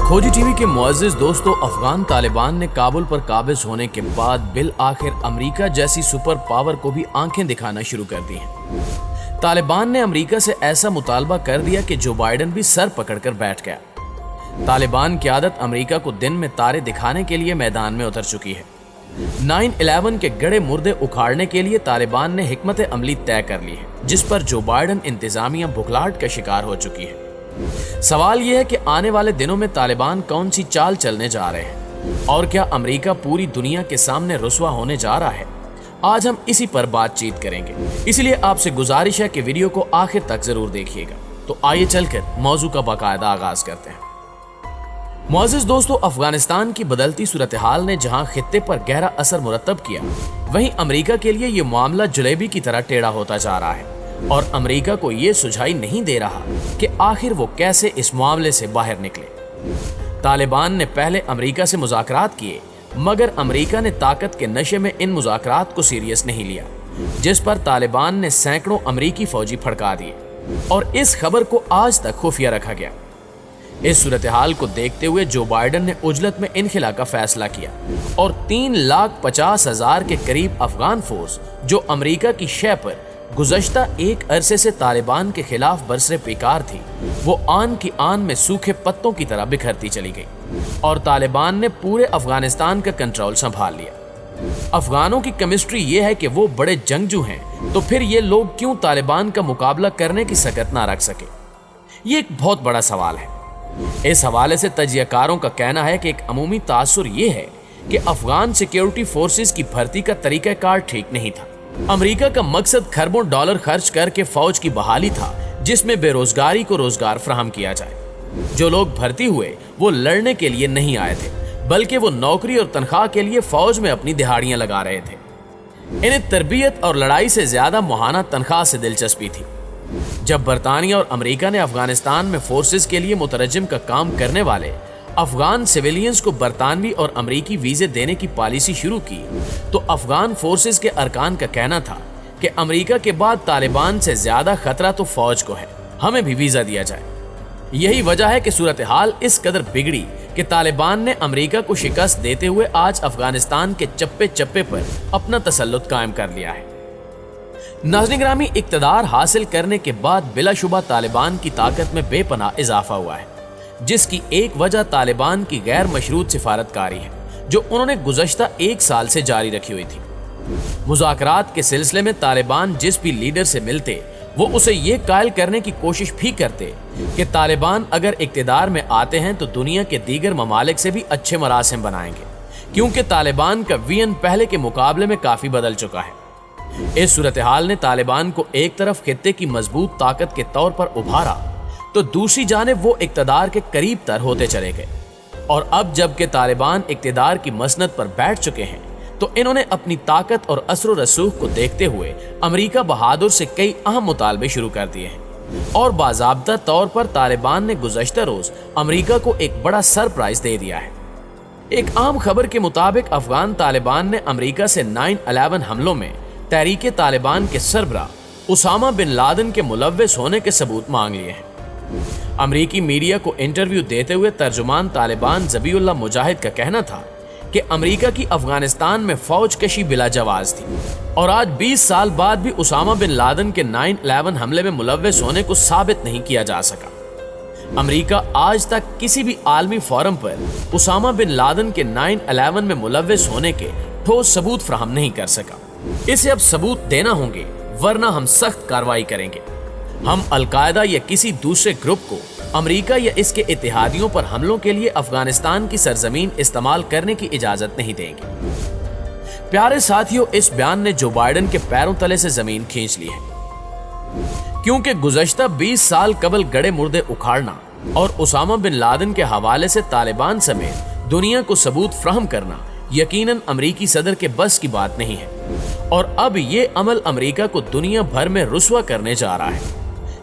खोजी टीवी के मुअज़्ज़िज़ दोस्तों, अफगान तालिबान ने काबुल पर काबिज होने के बाद बिल आखिर अमेरिका जैसी सुपर पावर को भी आंखें दिखाना शुरू कर दी हैं। तालिबान ने अमेरिका से ऐसा मुतालबा कर दिया कि जो बाइडन भी सर पकड़कर बैठ गया। तालिबान की आदत अमेरिका को दिन में तारे दिखाने के लिए मैदान में उतर चुकी है। 9/11 के गड़े मुर्दे उखाड़ने के लिए तालिबान ने हिकमत अमली तय कर ली है, जिस पर जो बाइडन इंतजामिया बुखलाहट का शिकार हो चुकी है। सवाल यह है कि आने वाले दिनों में तालिबान कौन सी चाल चलने जा रहे हैं और क्या अमेरिका पूरी दुनिया के सामने रुस्वा होने जा रहा है। आज हम इसी पर बातचीत करेंगे, इसलिए आपसे गुजारिश है कि वीडियो को आखिर तक जरूर देखिएगा। तो आइए चलकर मौजू का बाकायदा आगाज करते हैं। मुअज़्ज़िज़ दोस्तों, अफगानिस्तान की बदलती सूरत हाल ने जहां खित्ते पर गहरा असर मुरतब किया, वहीं अमेरिका के लिए ये मामला जलेबी की तरह टेढ़ा होता जा रहा है और अमेरिका को ये सुझाई नहीं दे रहा कि आखिर वो कैसे इस मामले से बाहर निकले। तालिबान ने पहले अमेरिका से मुज़ाकरात किए, मगर अमेरिका ने ताकत के नशे में इन मुज़ाकरात को सीरियस नहीं लिया, जिस पर तालिबान ने सैकड़ों अमेरिकी फौजी फड़का दिए और इस खबर को आज तक खुफिया रखा गया। इस सूरत हाल को देखते हुए जो बाइडन ने उजलत में इनखिला का फैसला किया और 3,50,000 के करीब अफगान फोर्स जो अमेरिका की शह पर गुज़श्ता एक अरसे से तालिबान के खिलाफ बरसरे बेकार थी, वो आन की आन में सूखे पत्तों की तरह बिखरती चली गई और तालिबान ने पूरे अफगानिस्तान का कंट्रोल संभाल लिया। अफगानों की केमिस्ट्री ये है कि वो बड़े जंगजू हैं, तो फिर ये लोग क्यों तालिबान का मुकाबला करने की सकत ना रख सके? ये एक बहुत बड़ा सवाल है। इस हवाले से तजियाकारों का कहना है कि एक अमूमी तासुर ये है कि अफगान सिक्योरिटी फोर्सेस की भर्ती का तरीकाकार ठीक नहीं था। अमेरिका का मकसद खरबों डॉलर खर्च करके फौज की बहाली था, जिसमें बेरोजगारी को रोजगार फराहम किया जाए। जो लोग भर्ती हुए वो लड़ने के लिए नहीं आए थे, बल्कि वो नौकरी और तनख्वाह के लिए फौज में अपनी दिहाड़ियां लगा रहे थे। इन्हें तरबियत और लड़ाई से ज्यादा मुहाना तनख्वाह से दिलचस्पी थी। जब बरतानिया और अमेरिका ने अफगानिस्तान में फोर्सेस के लिए मुतरजम का काम करने वाले अफगान सिविलियंस को बरतानवी और अमेरिकी वीजे देने की पॉलिसी शुरू की, तो अफगान फोर्सेस के अरकान का कहना था कि अमेरिका के बाद तालिबान से ज्यादा खतरा तो फौज को है, हमें भी वीजा दिया जाए। यही वजह है कि सूरत हाल इस कदर बिगड़ी कि तालिबान ने अमेरिका को शिकस्त देते हुए आज अफगानिस्तान के चप्पे चप्पे पर अपना तसल्लुत कायम कर लिया है। नाज़रीन ग्रामी, इक्तदार हासिल करने के बाद बिलाशुबा तालिबान की ताकत में बेपनाह इजाफा हुआ है, जिसकी एक वजह तालिबान की गैर मशरूत सिफारतकारी है, जो उन्होंने गुज़श्ता एक साल से जारी रखी हुई थी। मुज़ाकरात के सिलसिले में तालिबान जिस भी लीडर से मिलते, वो उसे ये कायल करने की कोशिश भी करते कि तालिबान अगर इक्तदार में आते हैं तो दुनिया के दीगर ममालिक से भी अच्छे मरासिम बनाएंगे, क्योंकि तालिबान का वीएन पहले के मुकाबले में काफी बदल चुका है। इस सूरत हाल ने तालिबान को एक तरफ खित्ते की मजबूत ताकत के तौर पर उभारा, तो दूसरी जानिब वो इक्तदार के करीब तर होते चले गए। और अब जबकि तालिबान इक्तदार की मसनद पर बैठ चुके हैं, तो इन्होंने अपनी ताकत और असर रसूख को देखते हुए अमेरिका बहादुर से कई अहम मुतालबे शुरू कर दिए हैं और बाज़ाब्ता तौर पर तालिबान ने गुज़श्ता रोज अमेरिका को एक बड़ा सरप्राइज दे दिया है। एक आम खबर के मुताबिक अफगान तालिबान ने अमेरिका से 9/11 हमलों में तहरीके तालिबान के सरबरा उसामा बिन लादेन के मुलव्विस होने के सबूत मांग लिए हैं। अमेरिकी मीडिया को इंटरव्यू देते हुए तर्जुमान तालिबान ज़बीउल्लाह मुजाहिद का कहना था कि अमेरिका की अफगानिस्तान में फौज कशी बिला जवाज थी और आज 20 साल बाद भी उसामा बिन लादेन के 9/11 हमले में मुलव्विस होने को साबित नहीं किया जा सका। अमेरिका आज तक किसी भी आलमी फोरम पर उसामा बिन लादेन के 9/11 में मुलव्विस होने के ठोस सबूत फराहम नहीं कर सका। इसे अब सबूत देना होंगे, वरना हम सख्त कार्रवाई करेंगे। हम अलकायदा या किसी दूसरे ग्रुप को अमेरिका या इसके इत्तेहादियों पर हमलों के लिए अफगानिस्तान की सरजमीन इस्तेमाल करने की इजाजत नहीं देंगे। प्यारे साथियों, इस बयान ने जो बाइडन के पैरों तले से जमीन खींच ली है, क्योंकि गुज़श्ता 20 साल कबल गड़े मुर्दे उखाड़ना और उसामा बिन लादेन के हवाले से तालिबान समेत दुनिया को सबूत फ्राहम करना यकीनन अमेरिकी सदर के बस की बात नहीं है और अब ये अमल अमेरिका को दुनिया भर में रुस्वा करने जा रहा है,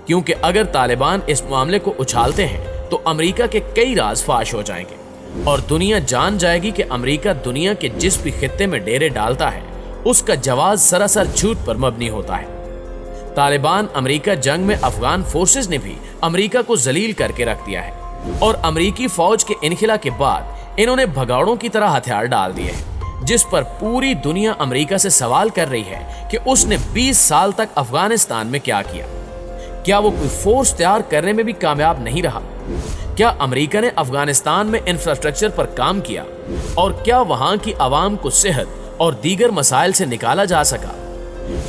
क्योंकि अगर तालिबान इस मामले को उछालते हैं तो अमेरिका के कई राज फाश हो जाएंगे और दुनिया जान जाएगी कि अमेरिका दुनिया के जिस भी खित्ते में डेरे डालता है उसका जवाब सरासर झूठ पर मबनी होता है। तालिबान अमेरिका जंग में अफगान फोर्सेस ने भी अमेरिका को जलील करके रख दिया है और अमेरिकी फौज के इनखिला के बाद इन्होंने भगौड़ों की तरह हथियार डाल दिए हैं, जिस पर पूरी दुनिया अमेरिका से सवाल कर रही है कि उसने 20 साल तक अफगानिस्तान में क्या किया। क्या वो कोई फोर्स तैयार करने में भी कामयाब नहीं रहा? क्या अमेरिका ने अफगानिस्तान में इंफ्रास्ट्रक्चर पर काम किया और क्या वहां की आवाम को सेहत और दीगर मसाइल से निकाला जा सका?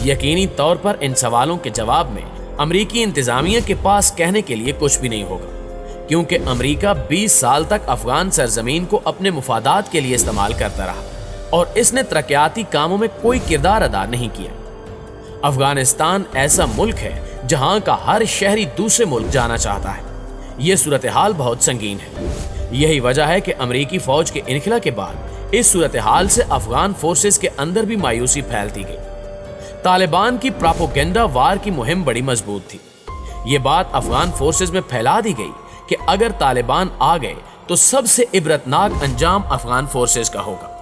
यकीनी तौर पर इन सवालों के जवाब में अमेरिकी इंतजामिया के पास कहने के लिए कुछ भी नहीं होगा, क्योंकि अमेरिका 20 साल तक अफगान सरजमीन को अपने मुफादात के लिए इस्तेमाल करता रहा और इसने तरक्याती कामों में कोई किरदार अदा नहीं किया। अफगानिस्तान ऐसा मुल्क है जहां का हर शहरी दूसरे मुल्क जाना चाहता है। ये सूरत हाल बहुत संगीन है। यही वजह है कि अमेरिकी फौज के इनखिला के बाद इस सूरत हाल से अफगान फोर्सेस के अंदर भी मायूसी फैलती गई। तालिबान की प्रोपेगेंडा वार की मुहिम बड़ी मजबूत थी। ये बात अफगान फोर्सेस में फैला दी गई कि अगर तालिबान आ गए तो सबसे इबरतनाक अंजाम अफगान फोर्सेस का होगा।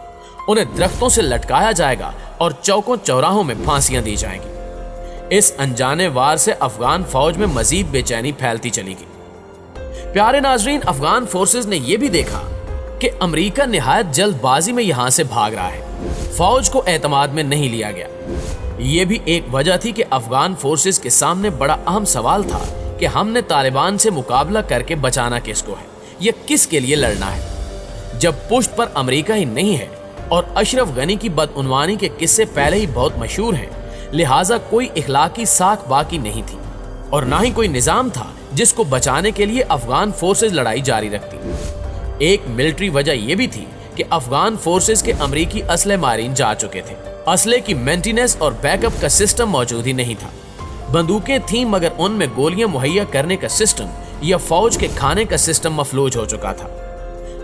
उन्हें दरख्तों से लटकाया जाएगा और चौकों चौराहों में फांसियां दी जाएंगी। इस अनजाने वार से अफगान फौज में मजीद बेचैनी फैलती चली गई। प्यारे नाजरीन, अफगान फोर्सेस ने यह भी देखा कि अमेरिका निहायत जल्दबाजी में यहां से भाग रहा है। फौज को एतमाद में नहीं लिया गया। यह भी एक वजह थी कि अफगान फोर्सेस के सामने बड़ा अहम सवाल था कि हमने तालिबान से मुकाबला करके बचाना किसको है, यह किसके लिए लड़ना है। जब पुष्ट पर अमेरिका ही नहीं है और अशरफ गनी की बदउनवानी के किस्से पहले ही बहुत मशहूर हैं, लिहाजा कोई इखलाकी साख बाकी नहीं थी और ना ही कोई निजाम था जिसको बचाने के लिए अफगान फोर्सेस लड़ाई जारी रखती। एक मिलिट्री वजह यह भी थी कि अफगान फोर्सेस के अमेरिकी असले मारीन जा चुके थे। असले की मेंटेनेंस और बैकअप का सिस्टम मौजूद ही नहीं था। बंदूकें थीं मगर उनमें गोलियां मुहैया करने का सिस्टम या फौज के खाने का सिस्टम मफलूज हो चुका था।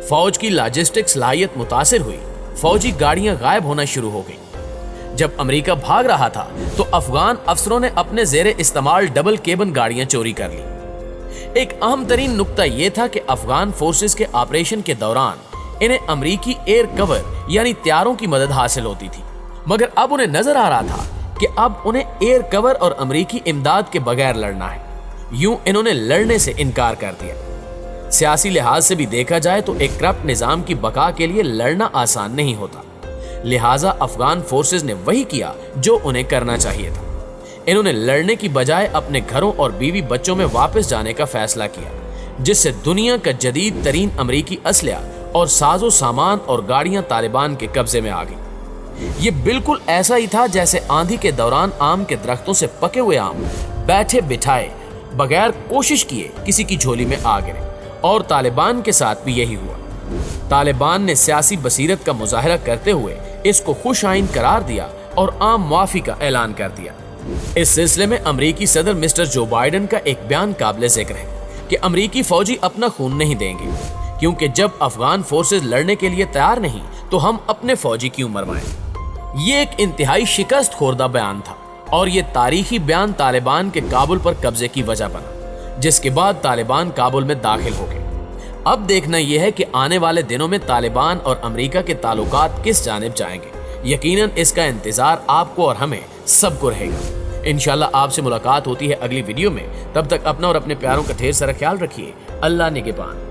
फौज की लॉजिस्टिक सलाहियत मुतासिर हुई। फौजी गाड़ियां गायब होना शुरू हो गई। जब अमेरिका भाग रहा था तो अफगान अफसरों ने अपने जेरे इस्तेमाल डबल केबन गाड़ियां चोरी कर ली। एक अहम तरीन नुक्ता यह था कि अफगान फोर्सेस के ऑपरेशन के दौरान इन्हें अमेरिकी एयर कवर यानी त्यारों की मदद हासिल होती थी, मगर अब उन्हें नजर आ रहा था कि अब उन्हें एयर कवर और अमेरिकी इमदाद के बगैर लड़ना है। यूं इन्होंने लड़ने से इनकार कर दिया। सियासी लिहाज से भी देखा जाए तो एक करप्ट निजाम की बका के लिए लड़ना आसान नहीं होता। लिहाजा अफगान फोर्सेस ने वही किया जो उन्हें करना चाहिए था। इन्होंने लड़ने की बजाय अपने घरों और बीवी बच्चों में वापस जाने का फैसला किया, जिससे दुनिया का जदीद तरीन अमेरिकी असलहा और साजो सामान और गाड़ियां तालिबान के कब्जे में आ गई। ये बिल्कुल ऐसा ही था जैसे आंधी के दौरान आम के दरख्तों से पके हुए आम बैठे बिठाए बगैर कोशिश किए किसी की झोली में आ गिरे, और तालिबान के साथ भी यही हुआ। तालिबान ने सियासी बसीरत का मुजाहरा करते हुए इसको खुश आइन करार दिया और आम मुआफी का ऐलान कर दिया। इस सिलसिले में अमेरिकी सदर मिस्टर जो बाइडेन का एक बयान काबिल जिक्र है कि अमेरिकी फौजी अपना खून नहीं देंगे, क्योंकि जब अफगान फोर्सेस लड़ने के लिए तैयार नहीं तो हम अपने फौजी क्यों मरवाएं। ये एक इंतहाई शिकस्त खोरदा बयान था और ये तारीखी बयान तालिबान के काबुल पर कब्जे की वजह बना, जिसके बाद तालिबान काबुल में दाखिल हो गए। अब देखना यह है कि आने वाले दिनों में तालिबान और अमेरिका के ताल्लुकात किस जानिब जाएंगे। यकीनन इसका इंतजार आपको और हमें सबको रहेगा। इंशाल्लाह आपसे मुलाकात होती है अगली वीडियो में। तब तक अपना और अपने प्यारों का ढेर सारा ख्याल रखिए। अल्लाह निगहबान।